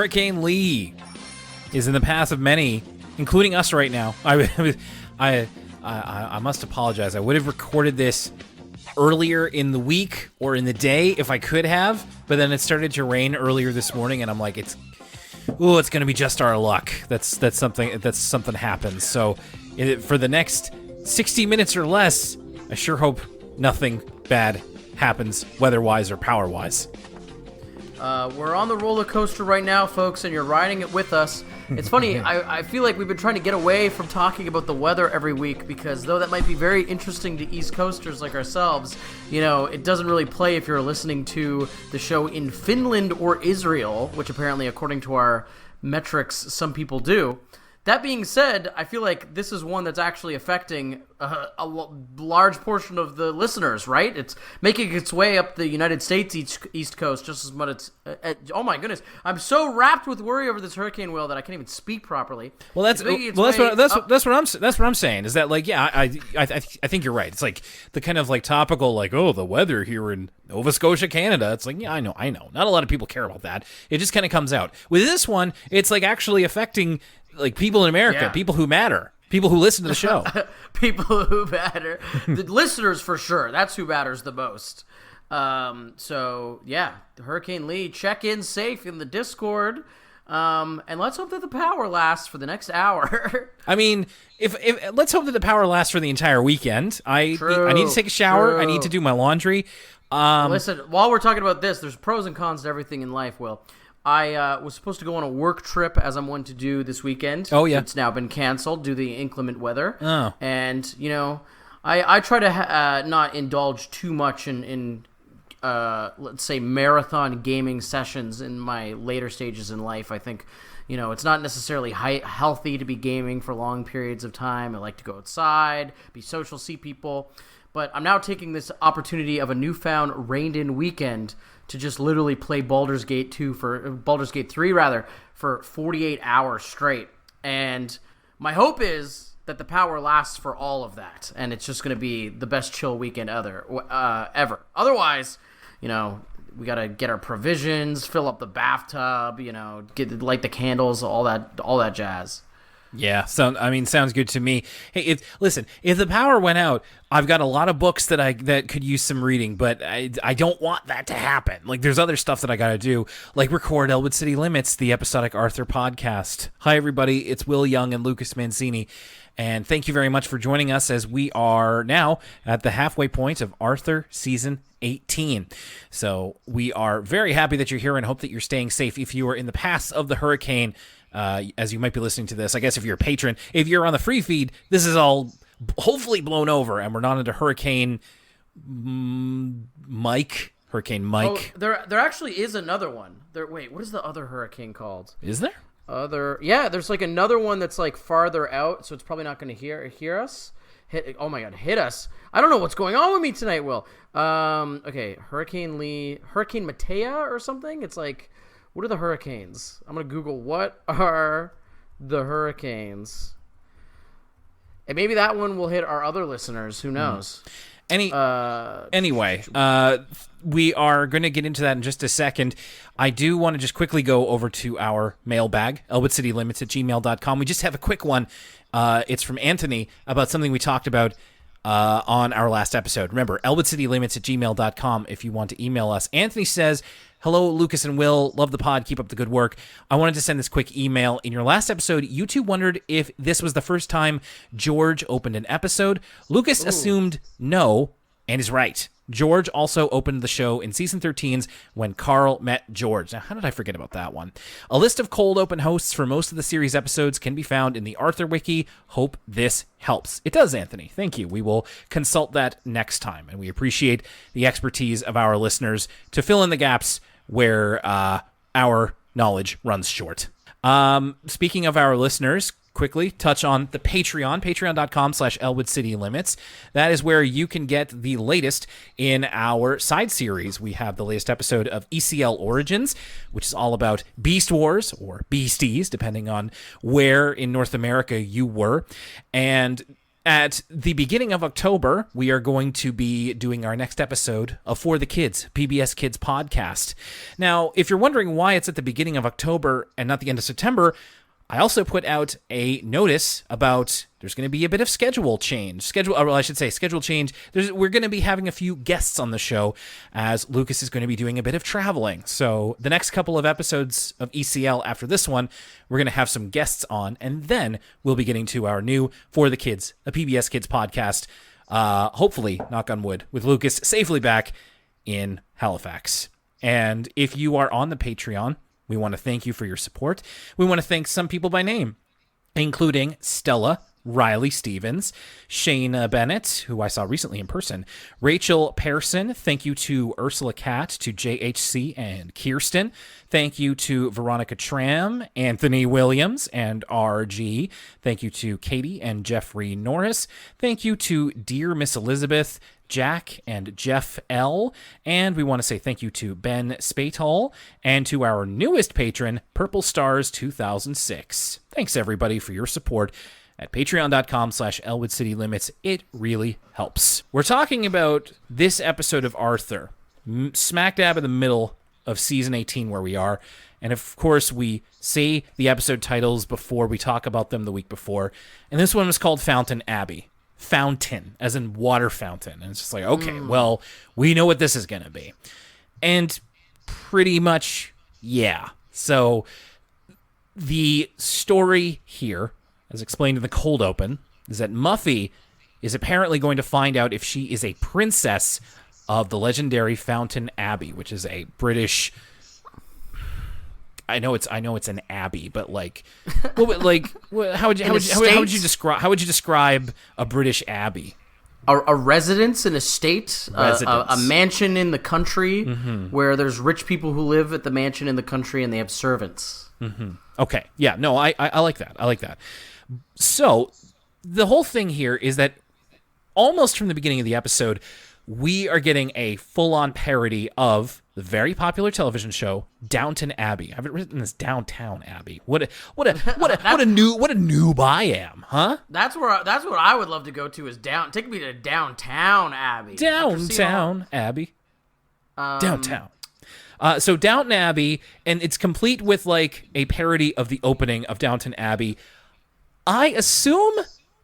Hurricane Lee is in the path of many, including us right now. I must apologize. I would have recorded this earlier in the week or in the day if I could have, but then it started to rain earlier this morning, and I'm like, it's going to be just our luck. That's something happens. So for the next 60 minutes or less, I sure hope nothing bad happens weather-wise or power-wise. We're on the roller coaster right now, folks, and you're riding it with us. It's funny, I feel like we've been trying to get away from talking about the weather every week because though that might be very interesting to East Coasters like ourselves, it doesn't really play if you're listening to the show in Finland or Israel, which apparently, according to our metrics, some people do. That being said, I feel like this is one that's actually affecting a large portion of the listeners, right? It's making its way up the United States East Coast just as much as... oh my goodness. I'm so wrapped with worry over this hurricane, Will, that I can't even speak properly. Well, that's what I'm saying, is that, like, yeah, I think you're right. It's like the kind of, like, topical, like, oh, the weather here in Nova Scotia, Canada. It's like, yeah, I know. Not a lot of people care about that. It just kind of comes out. With this one, it's, like, actually affecting... like people in America, people who matter, people who listen to the show. People who matter. The listeners, for sure. That's who matters the most. So, yeah, Hurricane Lee, check in safe in the Discord. And let's hope that the power lasts for the next hour. I mean, if let's hope that the power lasts for the entire weekend. I need to take a shower. True. I need to do my laundry. Listen, while we're talking about this, there's pros and cons to everything in life, Will. I was supposed to go on a work trip, as I'm one to do this weekend. Oh, yeah. It's now been canceled due to the inclement weather. Oh. And, I try to not indulge too much in let's say, marathon gaming sessions in my later stages in life. I think, it's not necessarily healthy to be gaming for long periods of time. I like to go outside, be social, see people. But I'm now taking this opportunity of a newfound reined-in weekend to just literally play Baldur's Gate 3 for 48 hours straight. And my hope is that the power lasts for all of that, and it's just going to be the best chill weekend ever. Otherwise, we got to get our provisions, fill up the bathtub, light the candles, all that jazz. Yeah, sounds good to me. Hey, listen, if the power went out, I've got a lot of books that could use some reading, but I don't want that to happen. Like, there's other stuff that I got to do, like record Elwood City Limits, the episodic Arthur podcast. Hi, everybody. It's Will Young and Lucas Mancini, and thank you very much for joining us as we are now at the halfway point of Arthur Season 18. So we are very happy that you're here and hope that you're staying safe. If you are in the path of the hurricane, as you might be listening to this, I guess if you're a patron, if you're on the free feed, this is all hopefully blown over and we're not into Hurricane Mike. Oh, there actually is another one. Wait, what is the other hurricane called? Is there? There's like another one that's like farther out, so it's probably not going to hear us. Oh my God, hit us. I don't know what's going on with me tonight, Will. Okay, Hurricane Lee, Hurricane Matea or something? It's like, what are the hurricanes? I'm going to Google, what are the hurricanes? And maybe that one will hit our other listeners. Who knows? Anyway, we are going to get into that in just a second. I do want to just quickly go over to our mailbag, elwoodcitylimits@gmail.com. We just have a quick one. It's from Anthony about something we talked about on our last episode. Remember, elwoodcitylimits@gmail.com if you want to email us. Anthony says, hello, Lucas and Will. Love the pod. Keep up the good work. I wanted to send this quick email. In your last episode, you two wondered if this was the first time George opened an episode. Lucas assumed no, and is right. George also opened the show in Season 13's When Carl Met George. Now, how did I forget about that one? A list of cold open hosts for most of the series episodes can be found in the Arthur Wiki. Hope this helps. It does, Anthony. Thank you. We will consult that next time, and we appreciate the expertise of our listeners to fill in the gaps where our knowledge runs short. Speaking of our listeners, quickly touch on the patreon.com/ElwoodCityLimits. That is where you can get the latest in our side series. We have the latest episode of ECL Origins, which is all about Beast Wars, or Beasties, depending on where in North America you were. And At the beginning of October, we are going to be doing our next episode of For the Kids, PBS Kids podcast. Now, if you're wondering why it's at the beginning of October and not the end of September, I also put out a notice about there's going to be a bit of schedule change. Schedule change. We're going to be having a few guests on the show as Lucas is going to be doing a bit of traveling. So the next couple of episodes of ECL after this one, we're going to have some guests on, and then we'll be getting to our new For the Kids, a PBS Kids podcast, hopefully, knock on wood, with Lucas safely back in Halifax. And if you are on the Patreon, we want to thank you for your support. We want to thank some people by name, including Stella, Riley Stevens, Shayna Bennett, who I saw recently in person, Rachel Pearson. Thank you to Ursula Cat, to JHC and Kirsten. Thank you to Veronica Tram, Anthony Williams, and RG. Thank you to Katie and Jeffrey Norris. Thank you to Dear Miss Elizabeth, Jack and Jeff L. And we want to say thank you to Ben Spatall and to our newest patron, Purple Stars 2006. Thanks everybody for your support at patreon.com/Elwood City Limits. It really helps. We're talking about this episode of Arthur, smack dab in the middle of season 18 where we are. And of course, we say the episode titles before we talk about them the week before. And this one was called Downton Abbey. Fountain, as in water fountain. And it's just like, okay, well, we know what this is going to be. And pretty much, yeah. So the story here, as explained in the cold open, is that Muffy is apparently going to find out if she is a princess of the legendary Downton Abbey, which is a British... I know it's an abbey, but how would you describe a British abbey? A residence, an estate, a mansion in the country where there's rich people who live at the mansion in the country and they have servants. Mm-hmm. Okay, yeah, no, I like that. I like that. So the whole thing here is that almost from the beginning of the episode, we are getting a full-on parody of the very popular television show Downton Abbey. I haven't written this Downtown Abbey. What a noob I am, huh? That's what I would love to go to is take me to Downtown Abbey. Downtown Abbey. Downtown. So Downton Abbey, and it's complete with a parody of the opening of Downton Abbey. I assume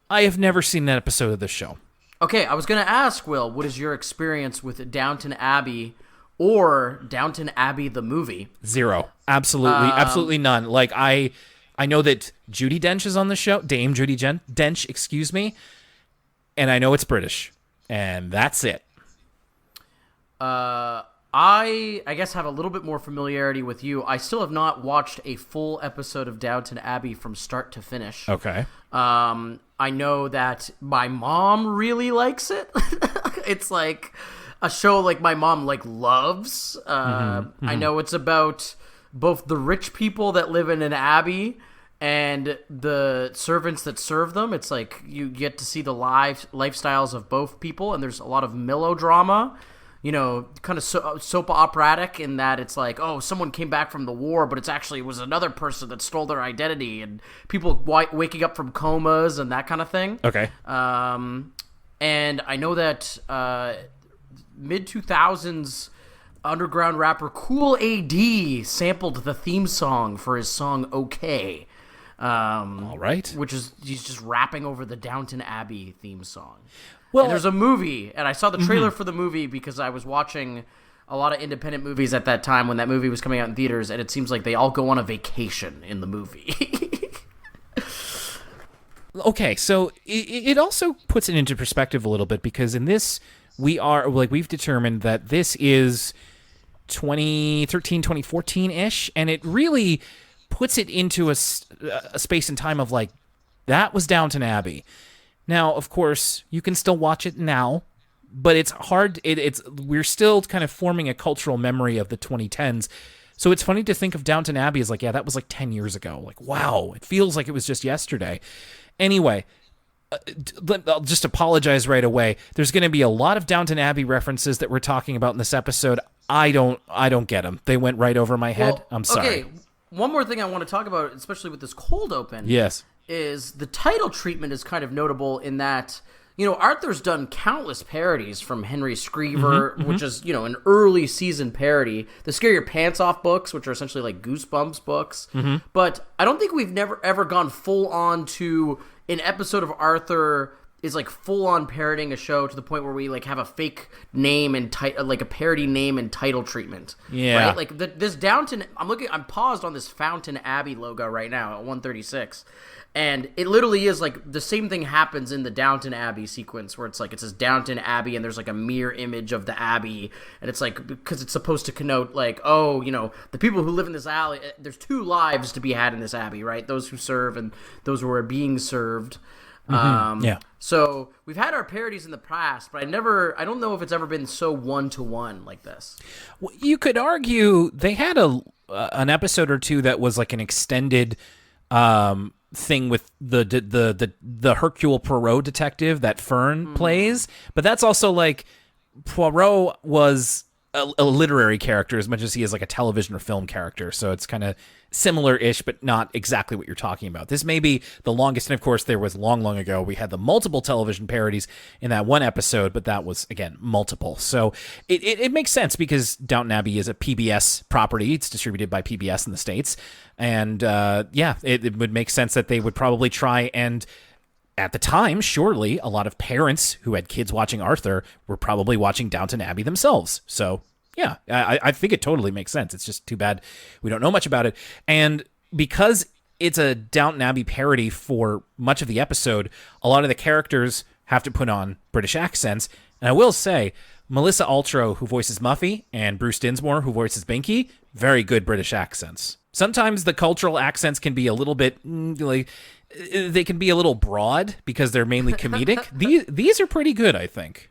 I have never seen an episode of this show. Okay, I was going to ask, Will, what is your experience with Downton Abbey or Downton Abbey the movie? Zero. Absolutely none. I know that Judi Dench is on the show, Dame Judi Dench, excuse me, and I know it's British, and that's it. I guess have a little bit more familiarity with you. I still have not watched a full episode of Downton Abbey from start to finish. Okay. I know that my mom really likes it. It's like a show my mom loves. I know it's about both the rich people that live in an abbey and the servants that serve them. It's you get to see the lifestyles of both people, and there's a lot of melodrama. Kind of soap operatic in that it's someone came back from the war, but it was another person that stole their identity, and people waking up from comas and that kind of thing. Okay. And I know that mid-2000s underground rapper Cool AD sampled the theme song for his song Okay. All right. Which is, he's just rapping over the Downton Abbey theme song. Well, and there's a movie, and I saw the trailer for the movie because I was watching a lot of independent movies at that time when that movie was coming out in theaters, and it seems like they all go on a vacation in the movie. Okay, so it also puts it into perspective a little bit, because in this, we've determined that this is 2013, 2014-ish, and it really puts it into a space and time of that was Downton Abbey. Now, of course, you can still watch it now, but it's hard. We're still kind of forming a cultural memory of the 2010s. So it's funny to think of Downton Abbey as that was 10 years ago. Wow, it feels like it was just yesterday. Anyway, I'll just apologize right away. There's going to be a lot of Downton Abbey references that we're talking about in this episode. I don't get them. They went right over my head. I'm sorry. Okay. one more thing I want to talk about, especially with this cold open, Yes. is the title treatment is kind of notable in that, Arthur's done countless parodies from Henry Screever, which is, an early season parody. The Scare Your Pants Off books, which are essentially like Goosebumps books. But I don't think we've never ever gone full on to an episode of Arthur is like full on parodying a show to the point where we like have a fake name and like a parody name and title treatment. Yeah. Right? Like this Downton, I'm paused on this Fountain Abbey logo right now at 136. And it literally is like the same thing happens in the Downton Abbey sequence where it's like it says Downton Abbey and there's like a mirror image of the Abbey, and it's like because it's supposed to connote like, oh, the people who live in this alley, there's two lives to be had in this Abbey, right? Those who serve and those who are being served. So we've had our parodies in the past, but I don't know if it's ever been so one-to-one like this. Well, you could argue they had an episode or two that was like an extended thing with the Hercule Poirot detective that Fern plays, but that's also like Poirot was a literary character as much as he is like a television or film character, so it's kind of similar-ish, but not exactly what you're talking about. This may be the longest, and of course there was long ago we had the multiple television parodies in that one episode, but that was, again, multiple. So it makes sense because Downton Abbey is a PBS property. It's distributed by PBS in the States, and it would make sense that they would probably try and, at the time, surely a lot of parents who had kids watching Arthur were probably watching Downton Abbey themselves. So yeah, I think it totally makes sense. It's just too bad we don't know much about it. And because it's a Downton Abbey parody for much of the episode, a lot of the characters have to put on British accents. And I will say, Melissa Altro, who voices Muffy, and Bruce Dinsmore, who voices Binky, very good British accents. Sometimes the cultural accents can be a little bit, they can be a little broad because they're mainly comedic. These are pretty good, I think.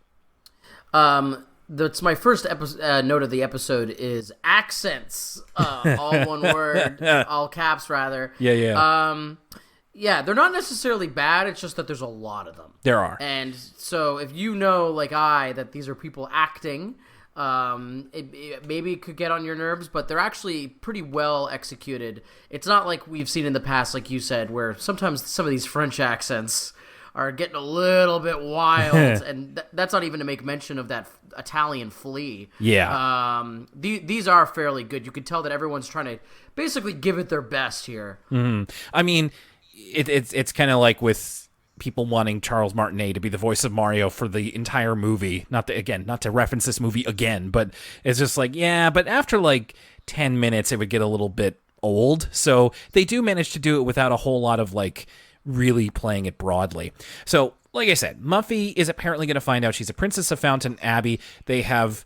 That's my first note of the episode is accents, all one word, all caps rather. Yeah, they're not necessarily bad. It's just that there's a lot of them. There are. And so if you know, like that these are people acting, it maybe could get on your nerves, but they're actually pretty well executed. It's not like we've seen in the past, like you said, where sometimes some of these French accents are getting a little bit wild, and that's not even to make mention of that Italian flea. Yeah. These are fairly good. You can tell that everyone's trying to basically give it their best here. Mm-hmm. I mean, it's kind of like with people wanting Charles Martinet to be the voice of Mario for the entire movie. Not to reference this movie again, but it's just like, yeah, but after like 10 minutes, it would get a little bit old. So they do manage to do it without a whole lot of like really playing it broadly. So, like I said, Muffy is apparently going to find out she's a princess of Fountain Abbey. They have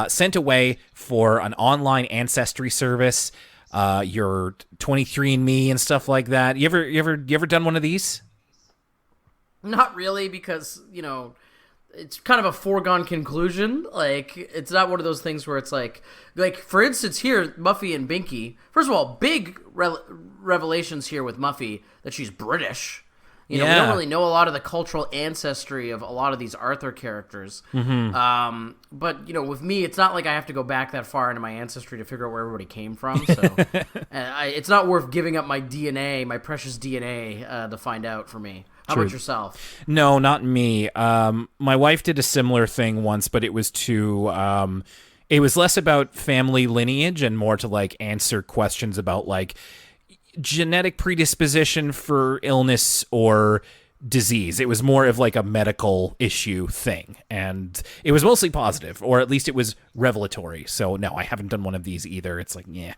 sent away for an online ancestry service, your 23andMe and stuff like that. You ever done one of these? Not really, because it's kind of a foregone conclusion. Like, it's not one of those things where it's like for instance here, Muffy and Binky. First of all, big revelations here with Muffy that she's British. We don't really know a lot of the cultural ancestry of a lot of these Arthur characters. Mm-hmm. But with me, it's not like I have to go back that far into my ancestry to figure out where everybody came from. So it's not worth giving up my DNA, my precious DNA, to find out for me. How about yourself? No, not me. My wife did a similar thing once, but it was it was less about family lineage and more to like answer questions about like genetic predisposition for illness or disease. It was more of like a medical issue thing, and it was mostly positive, or at least it was revelatory. So no, I haven't done one of these either. It's like, yeah,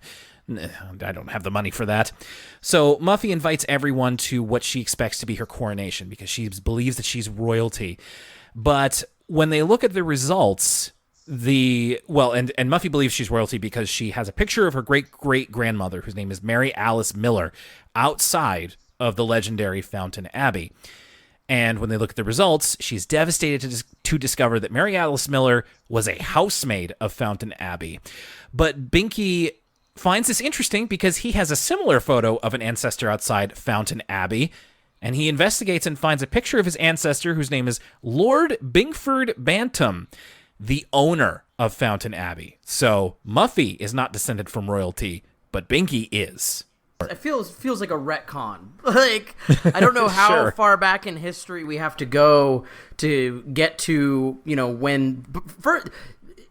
I don't have the money for that. So Muffy invites everyone to what she expects to be her coronation because she believes that she's royalty. But when they look at the results, and Muffy believes she's royalty because she has a picture of her great-great-grandmother, whose name is Mary Alice Miller, outside of the legendary Fountain Abbey. And when they look at the results, she's devastated to discover that Mary Alice Miller was a housemaid of Fountain Abbey. But Binky finds this interesting because he has a similar photo of an ancestor outside Fountain Abbey, and he investigates and finds a picture of his ancestor, whose name is Lord Bingford Bantam, the owner of Fountain Abbey. So Muffy is not descended from royalty, but Binky is. It feels like a retcon. Like, I don't know how Sure. far back in history we have to go to get to, when...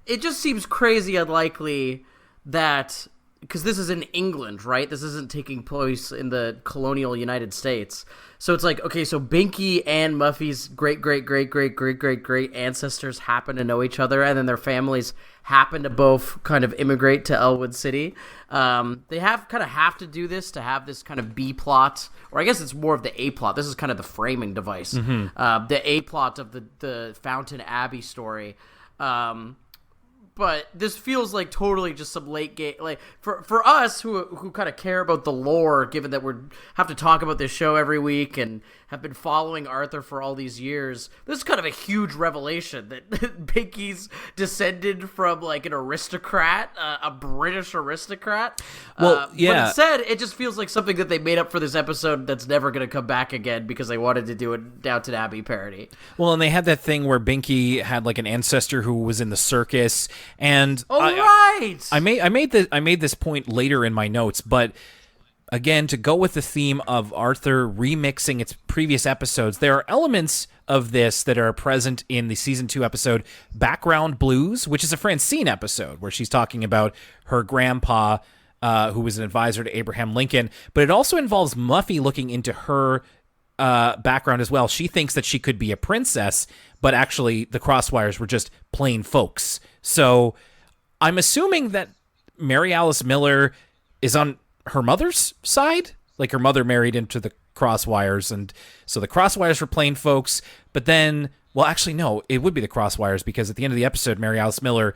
It just seems crazy unlikely that... Because this is in England, right? This isn't taking place in the colonial United States. So it's like, okay, so Binky and Muffy's great ancestors happen to know each other, and then their families happen to both kind of immigrate to Elwood City. They have to do this to have this kind of B plot, or I guess it's more of the A plot. This is kind of the framing device. The A plot of the Downton Abbey story. But this feels like totally just some late game. Like for us who kind of care about the lore, given that we have to talk about this show every week and have been following Arthur for all these years, this is kind of a huge revelation that Binky's descended from like an aristocrat, a British aristocrat. Well, yeah. But instead, it just feels like something that they made up for this episode that's never going to come back again because they wanted to do a Downton Abbey parody. Well, and they had that thing where Binky had like an ancestor who was in the circus, and I made this point later in my notes, but again, to go with the theme of Arthur remixing its previous episodes, there are elements of this that are present in the season 2 episode Background Blues, which is a Francine episode where she's talking about her grandpa, who was an advisor to Abraham Lincoln, but it also involves Muffy looking into her background as well. She thinks that she could be a princess, but actually the Crosswires were just plain folks. So I'm assuming that Mary Alice Miller is on her mother's side. Like her mother married into the Crosswires, and so the Crosswires were plain folks. But then, well, actually, no, it would be the Crosswires because at the end of the episode, Mary Alice Miller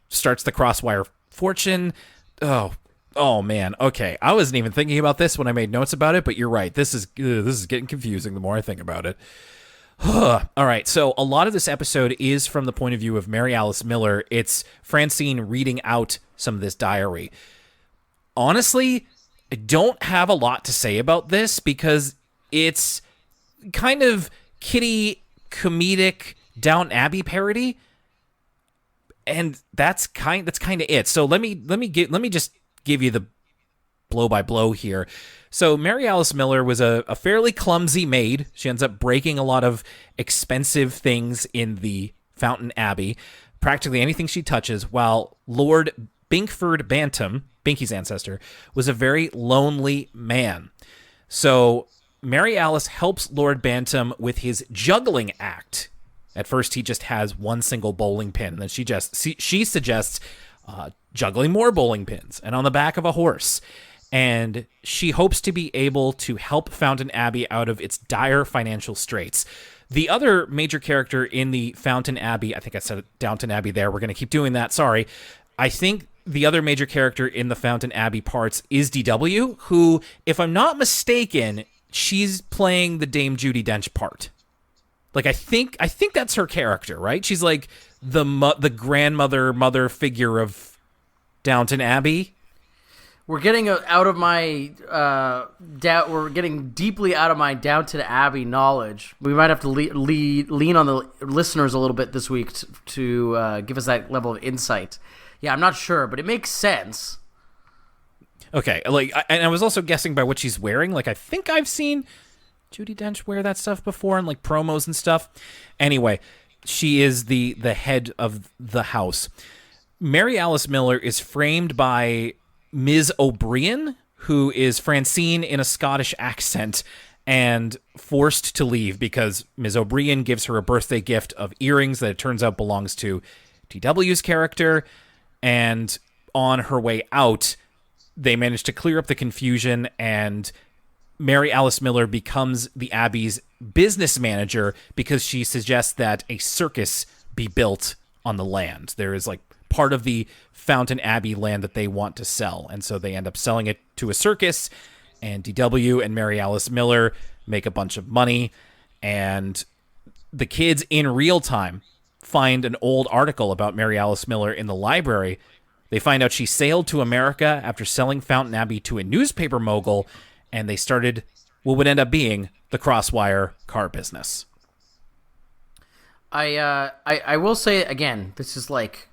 starts the Crosswire fortune. Oh man. Okay, I wasn't even thinking about this when I made notes about it, but you're right. This is getting confusing the more I think about it. All right, so a lot of this episode is from the point of view of Mary Alice Miller. It's Francine reading out some of this diary. Honestly, I don't have a lot to say about this because it's kind of kiddie, comedic Downton Abbey parody, and that's kind of it. So let me just give you the blow by blow here. So Mary Alice Miller was a fairly clumsy maid. She ends up breaking a lot of expensive things in the Fountain Abbey, practically anything she touches, while Lord Binkford Bantam, Binky's ancestor, was a very lonely man. So Mary Alice helps Lord Bantam with his juggling act. At first, he just has one single bowling pin, and then she suggests juggling more bowling pins and on the back of a horse. And she hopes to be able to help Fountain Abbey out of its dire financial straits. The other major character in the Fountain Abbey, I think I said Downton Abbey there, we're going to keep doing that, sorry. I think the other major character in the Fountain Abbey parts is DW, who, if I'm not mistaken, she's playing the Dame Judi Dench part. Like, I think that's her character, right? She's like the grandmother, mother figure of Downton Abbey. We're getting out of my we're getting deeply out of my Downton Abbey knowledge. We might have to lean on the listeners a little bit this week to give us that level of insight. Yeah, I'm not sure, but it makes sense. Okay, and I was also guessing by what she's wearing. Like, I think I've seen Judi Dench wear that stuff before in like promos and stuff. Anyway, she is the head of the house. Mary Alice Miller is framed by Ms. O'Brien, who is Francine in a Scottish accent, and forced to leave because Ms. O'Brien gives her a birthday gift of earrings that it turns out belongs to TW's character. And on her way out, they manage to clear up the confusion, and Mary Alice Miller becomes the Abbey's business manager because she suggests that a circus be built on the land. There is like part of the Fountain Abbey land that they want to sell, and so they end up selling it to a circus, and DW and Mary Alice Miller make a bunch of money, and the kids in real time find an old article about Mary Alice Miller in the library. They find out she sailed to America after selling Fountain Abbey to a newspaper mogul, and they started what would end up being the Crosswire car business. I will say again, this is like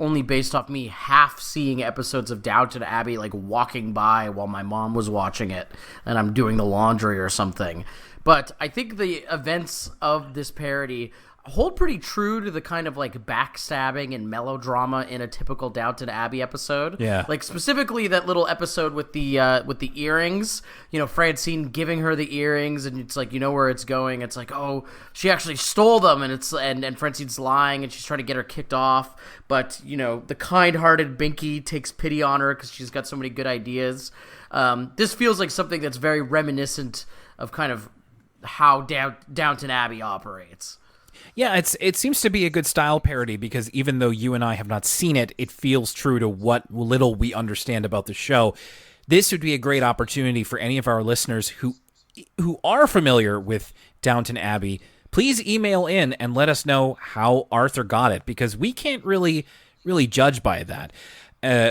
only based off me half seeing episodes of Downton Abbey, like walking by while my mom was watching it and I'm doing the laundry or something. But I think the events of this parody hold pretty true to the kind of like backstabbing and melodrama in a typical Downton Abbey episode. Yeah. Like specifically that little episode with the earrings, Francine giving her the earrings and it's like, you know where it's going. It's like, oh, she actually stole them and Francine's lying and she's trying to get her kicked off. But, the kind-hearted Binky takes pity on her because she's got so many good ideas. This feels like something that's very reminiscent of kind of how Downton Abbey operates. Yeah, it seems to be a good style parody because even though you and I have not seen it, it feels true to what little we understand about the show. This would be a great opportunity for any of our listeners who are familiar with Downton Abbey. Please email in and let us know how Arthur got it because we can't really judge by that,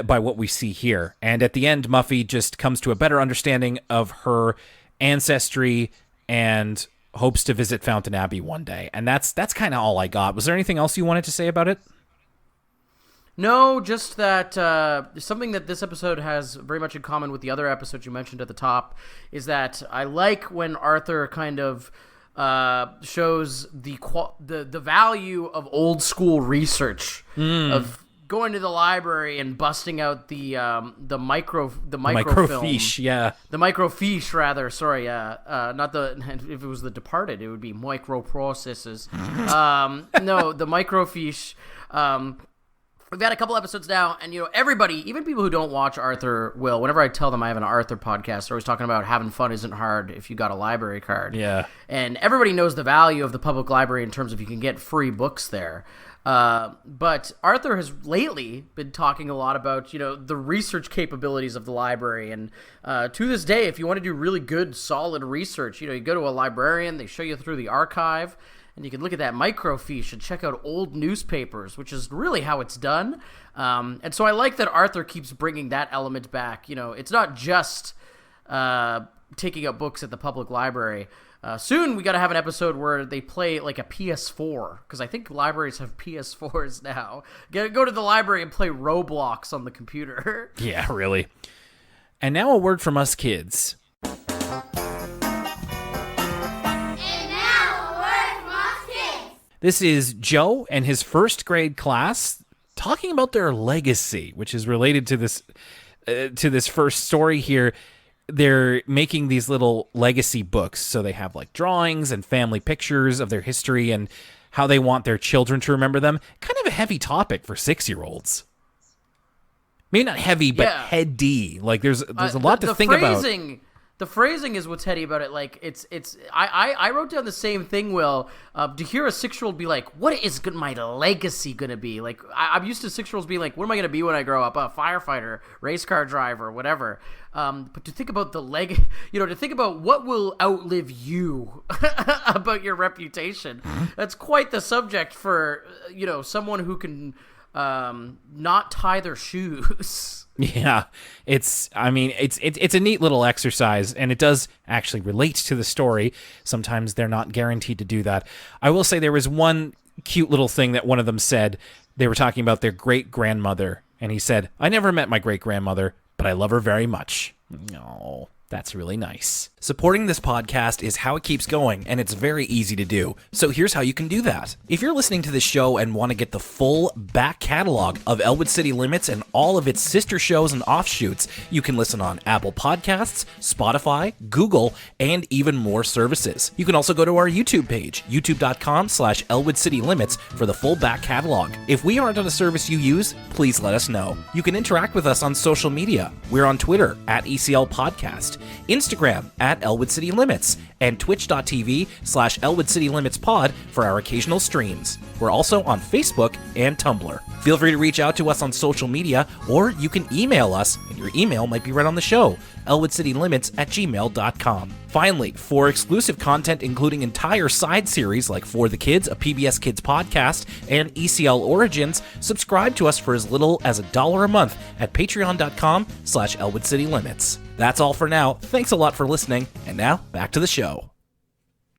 by what we see here. And at the end, Muffy just comes to a better understanding of her ancestry and hopes to visit Downton Abbey one day. And that's kind of all I got. Was there anything else you wanted to say about it? No, just that something that this episode has very much in common with the other episodes you mentioned at the top is that I like when Arthur kind of shows the value of old school research, of going to the library and busting out the microfiche, the microfiche rather. Sorry, not if it was The Departed, it would be microprocesses. No, the microfiche. We've had a couple episodes now, and everybody, even people who don't watch Arthur, will. Whenever I tell them I have an Arthur podcast, they're always talking about having fun isn't hard if you got a library card. Yeah, and everybody knows the value of the public library in terms of you can get free books there. But Arthur has lately been talking a lot about, the research capabilities of the library. And to this day, if you want to do really good, solid research, you go to a librarian, they show you through the archive, and you can look at that microfiche and check out old newspapers, which is really how it's done. And so I like that Arthur keeps bringing that element back. It's not just taking up books at the public library. Soon we got to have an episode where they play like a PS4 because I think libraries have PS4s now. Go to the library and play Roblox on the computer. Yeah, really. And now a word from us kids. And now a word from us kids. This is Joe and his first grade class talking about their legacy, which is related to this first story here. They're making these little legacy books. So they have like drawings and family pictures of their history and how they want their children to remember them. Kind of a heavy topic for 6-year-olds. Maybe not heavy, but heady. Like there's a lot to think about. The phrasing is what's heady about it. Like I wrote down the same thing, Will. To hear a 6-year-old be like, "What is my legacy gonna be?" Like I'm used to 6-year-olds being like, "What am I gonna be when I grow up? A firefighter, race car driver, whatever." But to think about to think about what will outlive you about your reputation. That's quite the subject for someone who can not tie their shoes. Yeah, it's a neat little exercise, and it does actually relate to the story. Sometimes they're not guaranteed to do that. I will say there was one cute little thing that one of them said. They were talking about their great-grandmother, and he said, "I never met my great-grandmother, but I love her very much." Oh, that's really nice. Supporting this podcast is how it keeps going, and it's very easy to do. So here's how you can do that. If you're listening to this show and want to get the full back catalog of Elwood City Limits and all of its sister shows and offshoots, you can listen on Apple Podcasts, Spotify, Google, and even more services. You can also go to our YouTube page, youtube.com/Elwood City Limits for the full back catalog. If we aren't on a service you use, please let us know. You can interact with us on social media. We're on Twitter @ECL Podcast, Instagram @Elwood City Limits, and twitch.tv/Elwood City Limits Pod for our occasional streams. We're also on Facebook and Tumblr. Feel free to reach out to us on social media, or you can email us, and your email might be read on the show, elwoodcitylimits@gmail.com. Finally, for exclusive content including entire side series like For the Kids, a PBS Kids podcast, and ECL Origins, subscribe to us for as little as $1 a month at patreon.com/Elwood City Limits. That's all for now. Thanks a lot for listening, and now back to the show.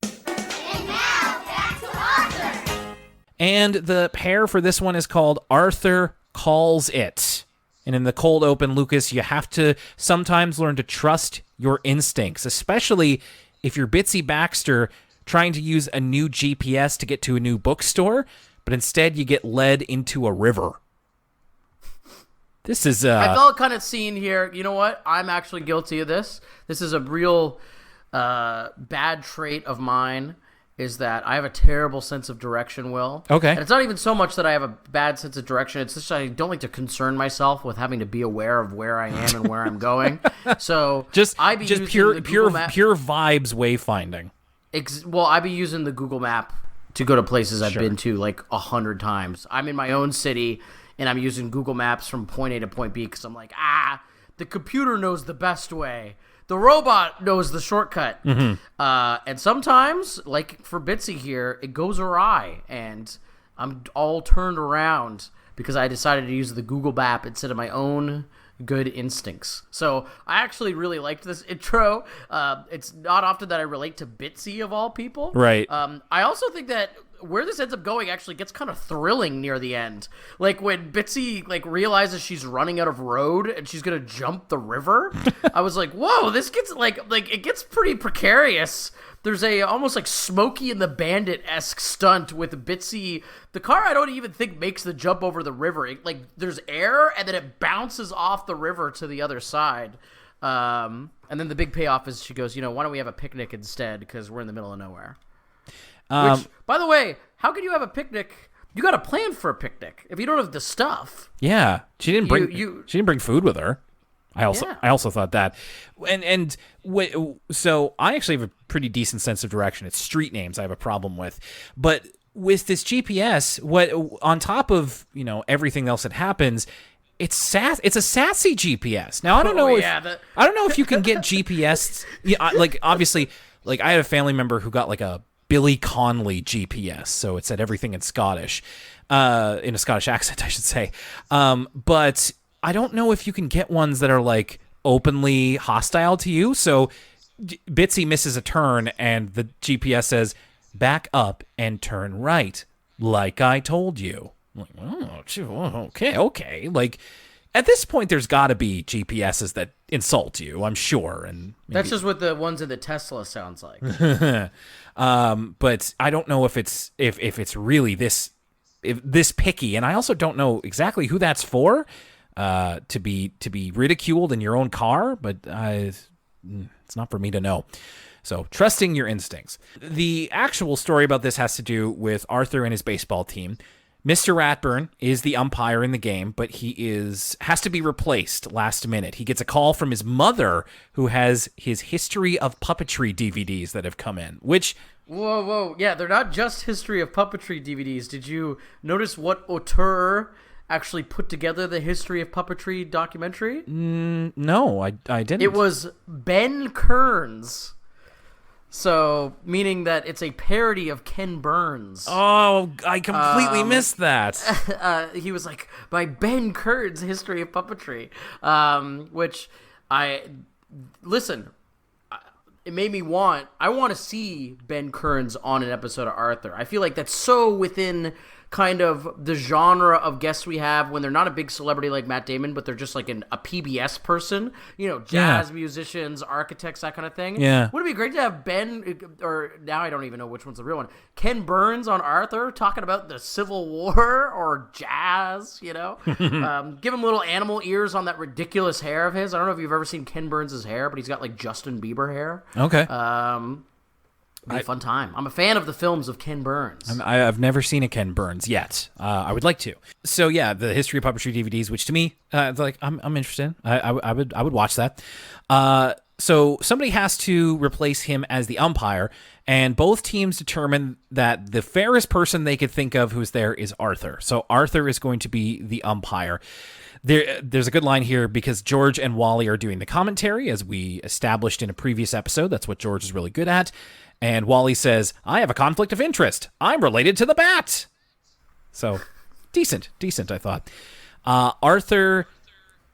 And now back to Arthur. And the pair for this one is called Arthur, calls it. And in the cold open, Lucas, you have to sometimes learn to trust your instincts, especially if you're Bitsy Baxter trying to use a new GPS to get to a new bookstore, but instead you get led into a river. This is I felt kind of seen here. You know what? I'm actually guilty of this. This is a real bad trait of mine, is that I have a terrible sense of direction, Will. Okay. And it's not even so much that I have a bad sense of direction. It's just I don't like to concern myself with having to be aware of where I am and where I'm going. So just using pure the Google Map. vibes wayfinding. Well, I'd be using the Google Map to go to places I've been to like 100 times. I'm in my own city, and I'm using Google Maps from point A to point B because I'm like, the computer knows the best way. The robot knows the shortcut. And sometimes, like for Bitsy here, it goes awry, and I'm all turned around because I decided to use the Google Map instead of my own good instincts. So I actually really liked this intro. It's not often that I relate to Bitsy of all people. Right. I also think that where this ends up going actually gets kind of thrilling near the end. Like when Bitsy realizes she's running out of road and she's gonna jump the river. I was like, whoa, this gets like it gets pretty precarious. There's a almost like Smokey and the Bandit-esque stunt with Bitsy. The car I don't even think makes the jump over the river. There's air and then it bounces off the river to the other side. And then the big payoff is she goes, why don't we have a picnic instead because we're in the middle of nowhere. Which, by the way, how can you have a picnic? You got to plan for a picnic if you don't have the stuff. Yeah, she didn't bring she didn't bring food with her. I also thought that, so I actually have a pretty decent sense of direction. It's street names I have a problem with, but with this GPS, on top of everything else that happens, it's a sassy GPS. Now I don't know I don't know if you can get GPS. Obviously, I had a family member who got a Billy Connolly GPS, so it said everything in Scottish, in a Scottish accent, I should say. But I don't know if you can get ones that are openly hostile to you. So Bitsy misses a turn, and the GPS says, "Back up and turn right, like I told you." I'm like, oh, okay. At this point, there's got to be GPSs that insult you, I'm sure. And that's just what the ones in the Tesla sounds like. But I don't know if it's really this picky, and I also don't know exactly who that's for. To be ridiculed in your own car, but it's not for me to know. So trusting your instincts. The actual story about this has to do with Arthur and his baseball team. Mr. Ratburn is the umpire in the game, but he has to be replaced last minute. He gets a call from his mother, who has his History of Puppetry DVDs that have come in, which... Whoa. Yeah, they're not just History of Puppetry DVDs. Did you notice what auteur actually put together the History of Puppetry documentary? No, I didn't. It was Ben Kearns. So, meaning that it's a parody of Ken Burns. Oh, I completely missed that. He was like, by Ben Kearns' History of Puppetry. It made me I want to see Ben Kearns on an episode of Arthur. I feel like that's so within kind of the genre of guests we have when they're not a big celebrity like Matt Damon, but they're just a PBS person, jazz musicians, architects, that kind of thing. Yeah. Would it be great to have Ben, or now I don't even know which one's the real one, Ken Burns on Arthur talking about the Civil War or jazz, Give him little animal ears on that ridiculous hair of his. I don't know if you've ever seen Ken Burns' hair, but he's got Justin Bieber hair. Okay. Be a fun time. I'm a fan of the films of Ken Burns. I've never seen a Ken Burns yet. I would like to. So yeah, the History of Puppetry DVDs, which to me, I'm interested. I would watch that. So somebody has to replace him as the umpire, and both teams determine that the fairest person they could think of who's there is Arthur. So Arthur is going to be the umpire. There's a good line here because George and Wally are doing the commentary, as we established in a previous episode. That's what George is really good at. And Wally says, "I have a conflict of interest. I'm related to the bat." So, decent, I thought. Arthur,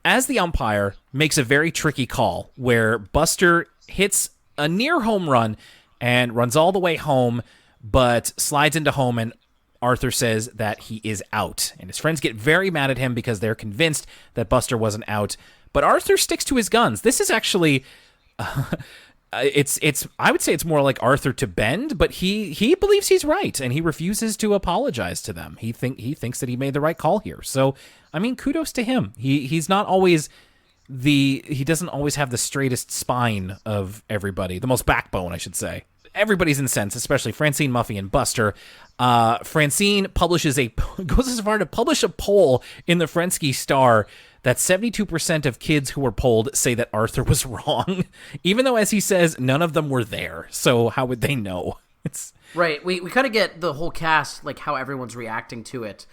as the umpire, makes a very tricky call where Buster hits a near home run and runs all the way home, but slides into home and Arthur says that he is out, and his friends get very mad at him because they're convinced that Buster wasn't out. But Arthur sticks to his guns. This is actually, it's. I would say it's more like Arthur to bend, but he believes he's right, and he refuses to apologize to them. He thinks that he made the right call here. So, I mean, kudos to him. He's not always he doesn't always have the straightest spine of everybody, the most backbone, I should say. Everybody's incensed, especially Francine, Muffy, and Buster. Francine goes as far to publish a poll in the Frensky Star that 72% of kids who were polled say that Arthur was wrong, even though, as he says, none of them were there. So how would they know? It's right. We kind of get the whole cast, like how everyone's reacting to it.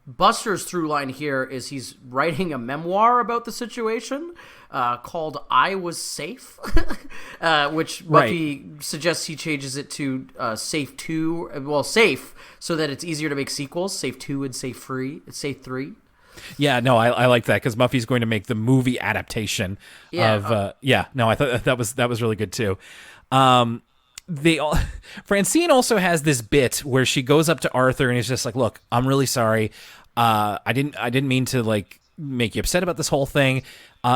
Buster's through line here is he's writing a memoir about the situation called I Was Safe, which Buffy suggests he changes it to Safe 2, Safe, so that it's easier to make sequels, Safe 2 and Safe 3. Yeah, no, I like that because Muffy's going to make the movie adaptation of I thought that was really good too. Francine also has this bit where she goes up to Arthur and is just like, "Look, I'm really sorry. I didn't mean to like make you upset about this whole thing.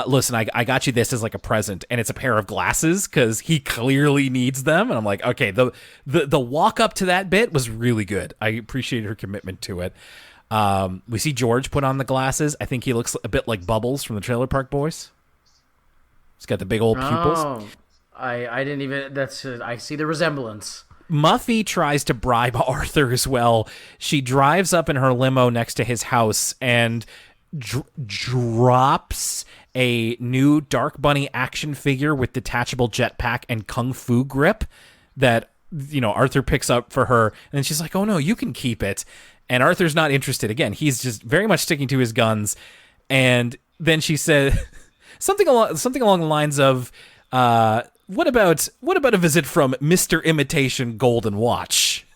Listen, I got you this as like a present, and it's a pair of glasses because he clearly needs them." And I'm like, okay, the walk up to that bit was really good. I appreciate her commitment to it. We see George put on the glasses. I think he looks a bit like Bubbles from the Trailer Park Boys. He's got the big old pupils. Oh. I didn't even. I see the resemblance. Muffy tries to bribe Arthur as well. She drives up in her limo next to his house and drops a new Dark Bunny action figure with detachable jetpack and kung fu grip that Arthur picks up for her, and she's like, "Oh no, you can keep it." And Arthur's not interested. Again, he's just very much sticking to his guns. And then she said something along the lines of. What about a visit from Mr. Imitation Golden Watch?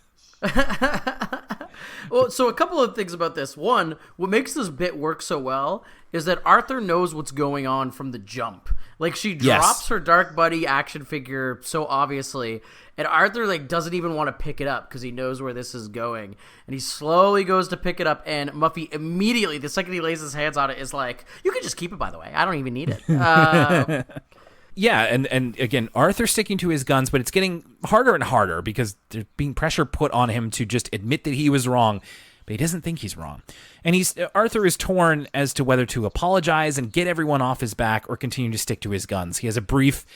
Well, so a couple of things about this. One, what makes this bit work so well is that Arthur knows what's going on from the jump. Like, she drops her Dark Buddy action figure so obviously, and Arthur like doesn't even want to pick it up because he knows where this is going. And he slowly goes to pick it up, and Muffy immediately, the second he lays his hands on it, is like, "You can just keep it, by the way. I don't even need it." Yeah, and again, Arthur's sticking to his guns, but it's getting harder and harder because there's being pressure put on him to just admit that he was wrong, but he doesn't think he's wrong. And Arthur is torn as to whether to apologize and get everyone off his back or continue to stick to his guns. He has a brief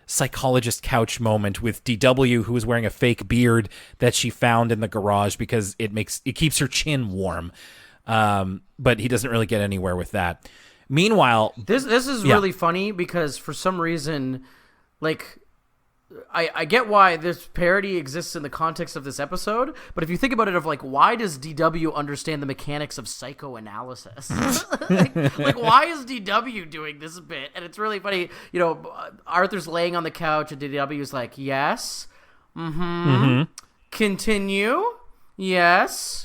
psychologist couch moment with DW, who is wearing a fake beard that she found in the garage because it keeps her chin warm. But he doesn't really get anywhere with that. Meanwhile, this is really funny because for some reason, like, I get why this parody exists in the context of this episode, but if you think about it, why does DW understand the mechanics of psychoanalysis? like, why is DW doing this bit? And it's really funny. Arthur's laying on the couch, and DW's like, "Yes, continue, yes."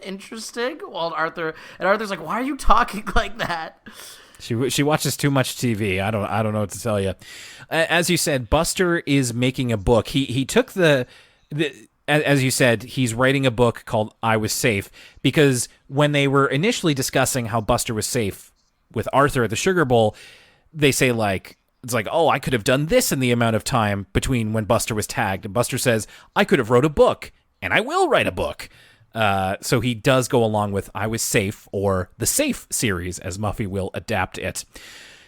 Interesting. Well, Arthur's like, "Why are you talking like that?" She watches too much TV. I don't know what to tell you. As you said, Buster is making a book. He took as you said, he's writing a book called I Was Safe because when they were initially discussing how Buster was safe with Arthur at the Sugar Bowl, they say it's like, "Oh, I could have done this in the amount of time between when Buster was tagged." And Buster says, "I could have wrote a book, and I will write a book." So he does go along with I Was Safe, or the Safe series, as Muffy will adapt it.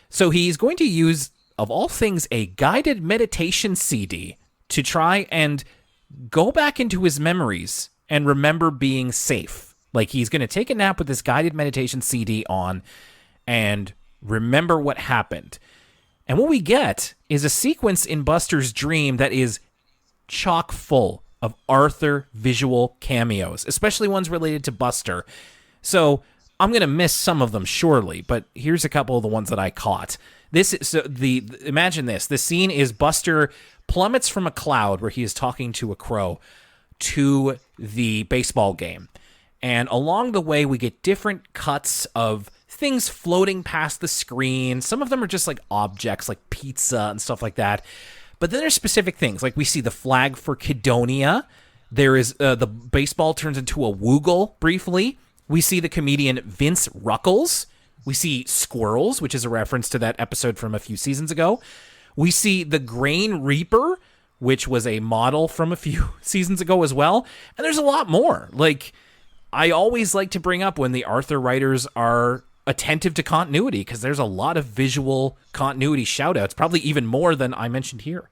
So he's going to use, of all things, a guided meditation CD to try and go back into his memories and remember being safe. Like, he's going to take a nap with this guided meditation CD on and remember what happened. And what we get is a sequence in Buster's dream that is chock full of Arthur visual cameos, especially ones related to Buster. So I'm going to miss some of them surely, but here's a couple of the ones that I caught. Imagine this. The scene is Buster plummets from a cloud where he is talking to a crow to the baseball game. And along the way, we get different cuts of things floating past the screen. Some of them are just like objects like pizza and stuff like that. But then there's specific things, like we see the flag for Kidonia, There is the baseball turns into a woogle briefly. We see the comedian Vince Ruckles. We see squirrels, which is a reference to that episode from a few seasons ago. We see the Grain Reaper, which was a model from a few seasons ago as well. And there's a lot more. Like, I always like to bring up when the Arthur writers are attentive to continuity, because there's a lot of visual continuity shout-outs, probably even more than I mentioned here.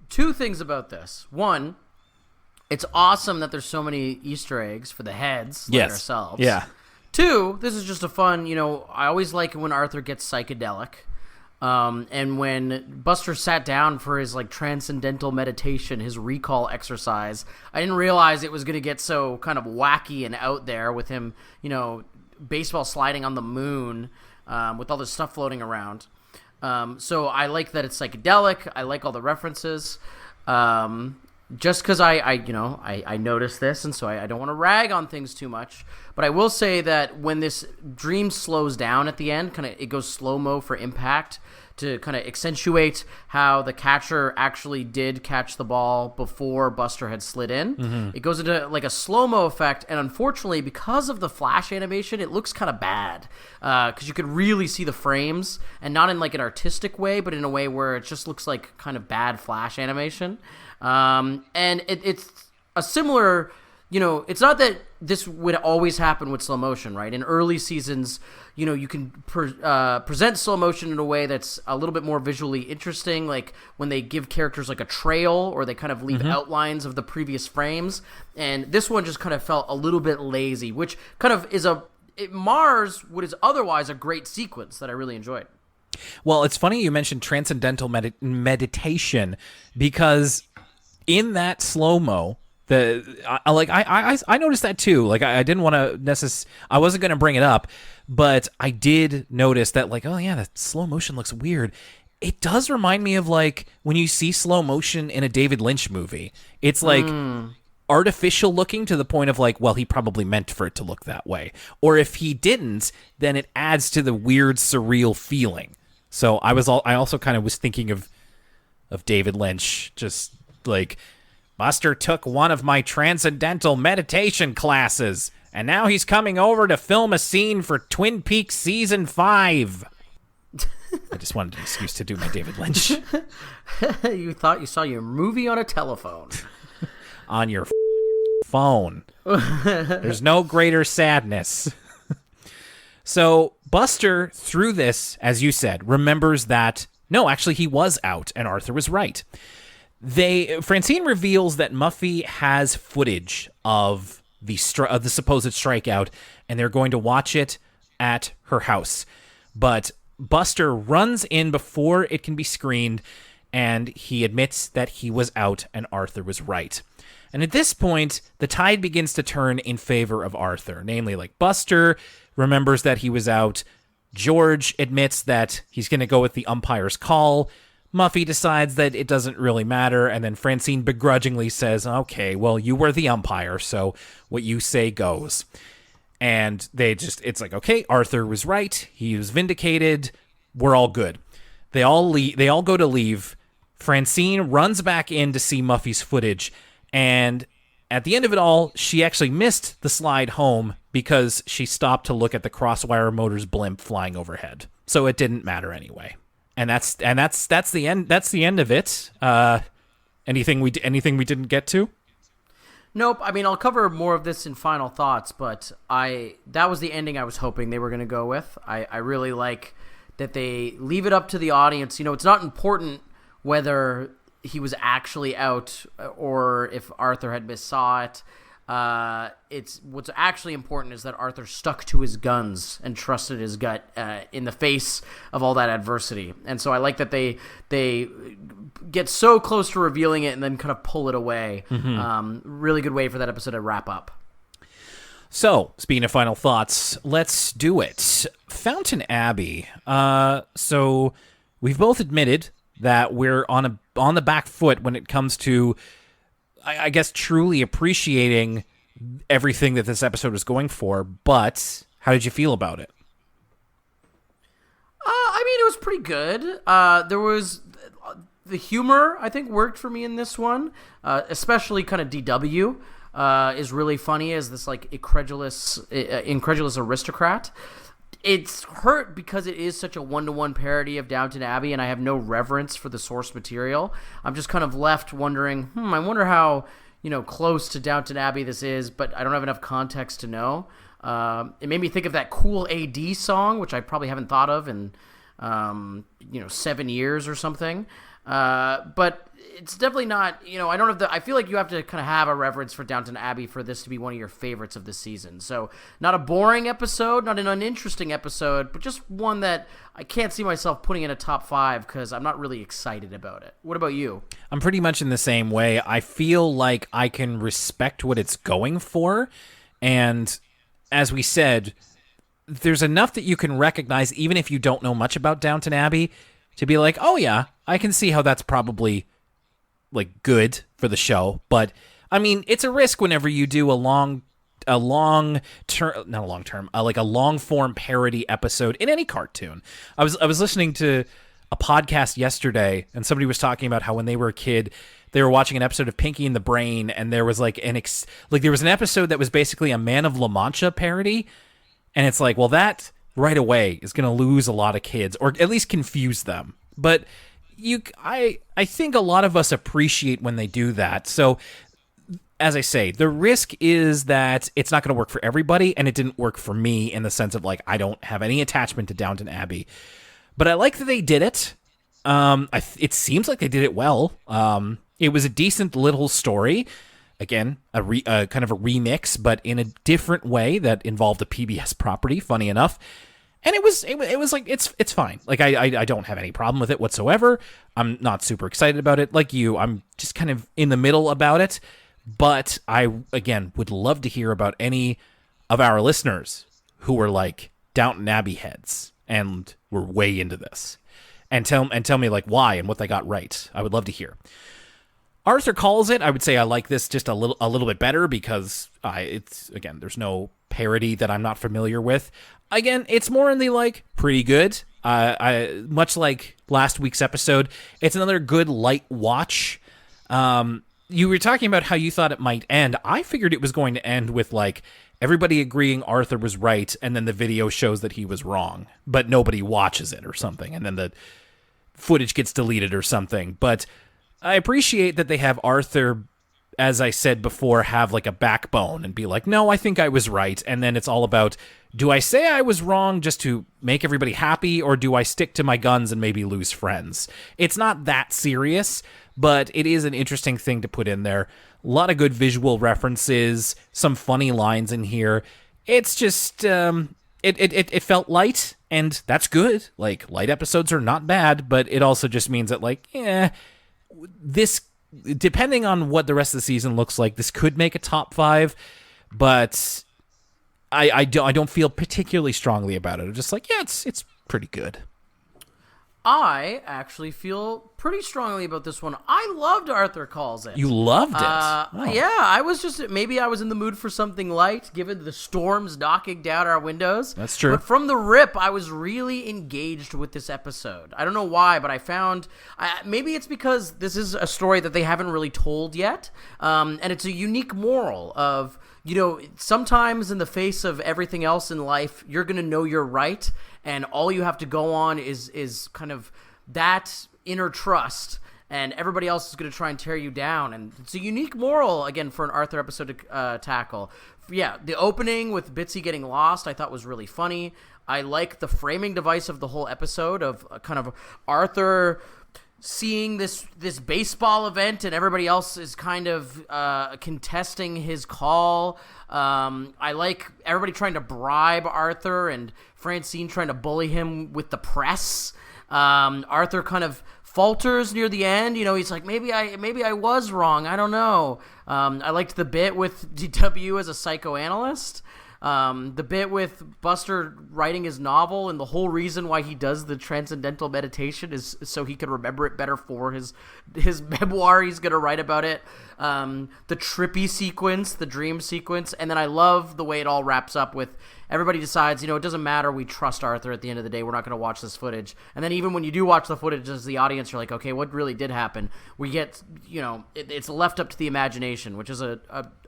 Two things about this. One, it's awesome that there's so many Easter eggs for the heads like ourselves. Yeah. Two, this is just a fun, I always like it when Arthur gets psychedelic. And when Buster sat down for his transcendental meditation, his recall exercise, I didn't realize it was going to get so kind of wacky and out there with him, baseball sliding on the moon, with all this stuff floating around. So I like that it's psychedelic. I like all the references. Just because I noticed this, and so I don't want to rag on things too much. But I will say that when this dream slows down at the end, it goes slow-mo for impact to kind of accentuate how the catcher actually did catch the ball before Buster had slid in. Mm-hmm. It goes into a slow-mo effect, and unfortunately, because of the flash animation, it looks kind of bad because you could really see the frames, and not in an artistic way, but in a way where it just looks like kind of bad flash animation. And it's a similar, it's not that this would always happen with slow motion, right? In early seasons, you can present slow motion in a way that's a little bit more visually interesting, like when they give characters a trail, or they kind of leave outlines of the previous frames. And this one just kind of felt a little bit lazy, which kind of it mars what is otherwise a great sequence that I really enjoyed. Well, it's funny you mentioned transcendental meditation, because in that slow-mo, I noticed that too. I didn't want to I wasn't going to bring it up, but I did notice that oh yeah, that slow motion looks weird. It does remind me of when you see slow motion in a David Lynch movie. It's artificial looking to the point of well, he probably meant for it to look that way. Or if he didn't, then it adds to the weird surreal feeling. So I also kind of was thinking of David Lynch, just Buster took one of my transcendental meditation classes, and now he's coming over to film a scene for Twin Peaks Season 5. I just wanted an excuse to do my David Lynch. You thought you saw your movie on a telephone. On your phone. There's no greater sadness. So Buster, through this, as you said, remembers that, no, actually he was out, and Arthur was right. Francine reveals that Muffy has footage of the supposed strikeout, and they're going to watch it at her house. But Buster runs in before it can be screened, and he admits that he was out and Arthur was right. And at this point, the tide begins to turn in favor of Arthur. Namely, Buster remembers that he was out. George admits that he's going to go with the umpire's call. Muffy decides that it doesn't really matter, and then Francine begrudgingly says, okay, well, you were the umpire, so what you say goes. And it's okay, Arthur was right, he was vindicated, we're all good. They all go to leave. Francine runs back in to see Muffy's footage, and at the end of it all, she actually missed the slide home because she stopped to look at the Crosswire Motors blimp flying overhead. So it didn't matter anyway. And that's the end. That's the end of it. Anything we didn't get to? Nope. I mean, I'll cover more of this in final thoughts, but that was the ending I was hoping they were going to go with. I really like that they leave it up to the audience. It's not important whether he was actually out or if Arthur had missaw it. It's what's actually important is that Arthur stuck to his guns and trusted his gut in the face of all that adversity. And so I like that they get so close to revealing it and then kind of pull it away. Mm-hmm. Really good way for that episode to wrap up. So, speaking of final thoughts, let's do it. Downton Abbey. So we've both admitted that we're on the back foot when it comes to, I guess, truly appreciating everything that this episode was going for, but how did you feel about it? I mean, it was pretty good. There was The humor, I think, worked for me in this one, especially kind of DW is really funny as this like incredulous aristocrat. It's hurt because it is such a one-to-one parody of Downton Abbey, and I have no reverence for the source material. I'm just kind of left wondering, I wonder how close to Downton Abbey this is, but I don't have enough context to know. It made me think of that Cool AD song, which I probably haven't thought of in 7 years or something. But it's definitely not, I don't have I feel like you have to kind of have a reverence for Downton Abbey for this to be one of your favorites of the season. So not a boring episode, not an uninteresting episode, but just one that I can't see myself putting in a top 5 because I'm not really excited about it. What about you? I'm pretty much in the same way. I feel like I can respect what it's going for. And as we said, there's enough that you can recognize, even if you don't know much about Downton Abbey, to be like, oh yeah, I can see how that's probably like good for the show. But I mean, it's a risk whenever you do a long form parody episode in any cartoon. I was listening to a podcast yesterday, and somebody was talking about how when they were a kid, they were watching an episode of Pinky and the Brain, and there was like there was an episode that was basically a Man of La Mancha parody, and it's like, well, that right away is going to lose a lot of kids, or at least confuse them. But I think a lot of us appreciate when they do that. So, as I say, the risk is that it's not going to work for everybody, and it didn't work for me in the sense of like I don't have any attachment to Downton Abbey. But I like that they did it. It seems like they did it well. It was a decent little story. Again, a kind of a remix, but in a different way that involved a PBS property. Funny enough. And it was like it's fine. Like I don't have any problem with it whatsoever. I'm not super excited about it like you. I'm just kind of in the middle about it. But I again would love to hear about any of our listeners who were like Downton Abbey heads and were way into this, and tell me like why and what they got right. I would love to hear. Arthur Calls It. I would say I like this just a little bit better because it's again there's no parody that I'm not familiar with. Again, it's more in the like pretty good. Much like last week's episode, it's another good light watch. You were talking about how you thought it might end. I figured it was going to end with like everybody agreeing Arthur was right, and then the video shows that he was wrong, but nobody watches it or something, and then the footage gets deleted or something. But I appreciate that they have Arthur, as I said before, have like a backbone and be like, no, I think I was right. And then it's all about, do I say I was wrong just to make everybody happy, or do I stick to my guns and maybe lose friends? It's not that serious, but it is an interesting thing to put in there. A lot of good visual references, some funny lines in here. It's just, it felt light, and that's good. Like, light episodes are not bad, but it also just means that, like, this, depending on what the rest of the season looks like, this could make a top 5, but I don't feel particularly strongly about it. I'm just like, yeah, it's pretty good. I actually feel pretty strongly about this one. I loved Arthur Calls It. You loved it? Yeah, I was just, maybe I was in the mood for something light, given the storms knocking down our windows. That's true. But from the rip, I was really engaged with this episode. I don't know why, but I found, maybe it's because this is a story that they haven't really told yet, and it's a unique moral of, sometimes in the face of everything else in life, you're going to know you're right, and all you have to go on is kind of that inner trust, and everybody else is going to try and tear you down. And it's a unique moral, again, for an Arthur episode to tackle. Yeah, the opening with Bitsy getting lost I thought was really funny. I like the framing device of the whole episode of kind of Arthur seeing this baseball event and everybody else is kind of contesting his call. I like everybody trying to bribe Arthur and Francine trying to bully him with the press. Arthur kind of falters near the end. He's like, maybe I was wrong. I don't know. I liked the bit with DW as a psychoanalyst. The bit with Buster writing his novel, and the whole reason why he does the transcendental meditation is so he can remember it better for his memoir he's going to write about it. The trippy sequence, the dream sequence, and then I love the way it all wraps up with everybody decides, it doesn't matter. We trust Arthur at the end of the day. We're not going to watch this footage. And then even when you do watch the footage as the audience, you're like, okay, what really did happen? We get, it's left up to the imagination, which is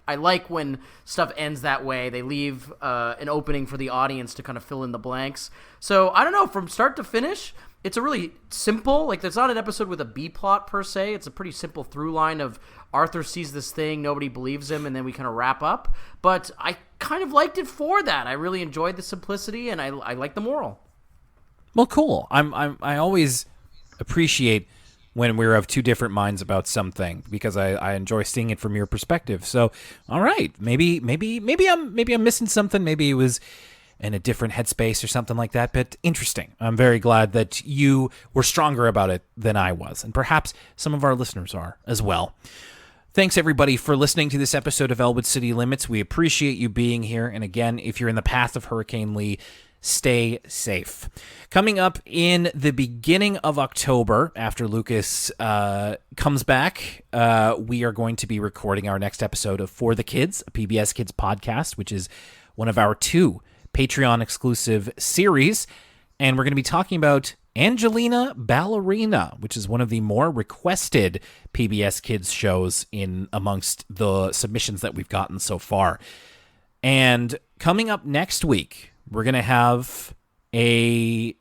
I like when stuff ends that way. They leave an opening for the audience to kind of fill in the blanks. So I don't know, from start to finish, it's a really simple, there's not an episode with a B plot per se. It's a pretty simple through line of Arthur sees this thing, nobody believes him, and then we kind of wrap up. But I kind of liked it for that. I really enjoyed the simplicity, and I like the moral. Well, cool. I always appreciate when we're of two different minds about something, because I enjoy seeing it from your perspective. So, all right, maybe I'm missing something. Maybe it was in a different headspace or something like that, but interesting. I'm very glad that you were stronger about it than I was, and perhaps some of our listeners are as well. Thanks, everybody, for listening to this episode of Elwood City Limits. We appreciate you being here, and again, if you're in the path of Hurricane Lee, stay safe. Coming up in the beginning of October, after Lucas comes back, we are going to be recording our next episode of For the Kids, a PBS Kids podcast, which is one of our 2 Patreon-exclusive series, and we're going to be talking about Angelina Ballerina, which is one of the more requested PBS Kids shows in amongst the submissions that we've gotten so far. And coming up next week, we're going to have actually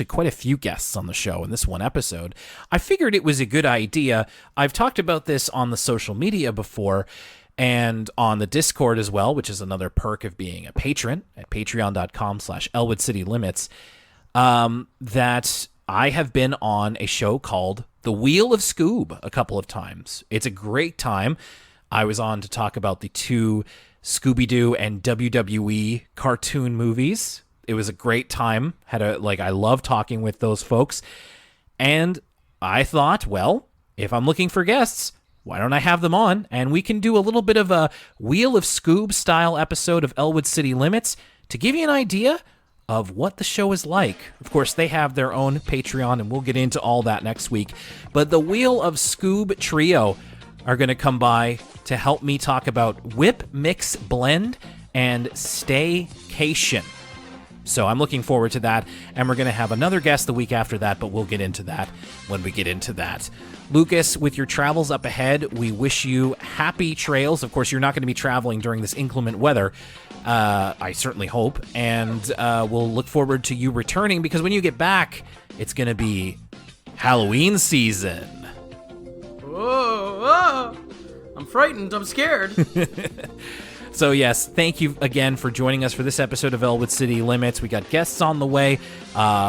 quite a few guests on the show in this one episode. I figured it was a good idea. I've talked about this on the social media before, and on the Discord as well, which is another perk of being a patron at patreon.com/Elwood City Limits, that I have been on a show called The Wheel of Scoob a couple of times. It's a great time. I was on to talk about the 2 Scooby-Doo and WWE cartoon movies. It was a great time. I love talking with those folks. And I thought, well, if I'm looking for guests, why don't I have them on, and we can do a little bit of a Wheel of Scoob style episode of Elwood City Limits to give you an idea of what the show is like. Of course, they have their own Patreon, and we'll get into all that next week. But the Wheel of Scoob trio are going to come by to help me talk about Whip, Mix, Blend, and Staycation. So I'm looking forward to that, and we're going to have another guest the week after that, but we'll get into that when we get into that. Lucas, with your travels up ahead, we wish you happy trails. Of course, you're not going to be traveling during this inclement weather, I certainly hope, and we'll look forward to you returning, because when you get back, it's going to be Halloween season. Whoa, I'm frightened. I'm scared. So yes, thank you again for joining us for this episode of Elwood City Limits. We got guests on the way.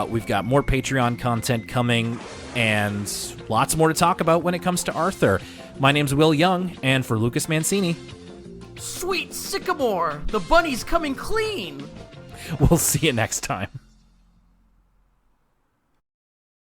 We've got more Patreon content coming, and lots more to talk about when it comes to Arthur. My name's Will Young, and for Lucas Mancini, Sweet Sycamore, the bunny's coming clean. We'll see you next time.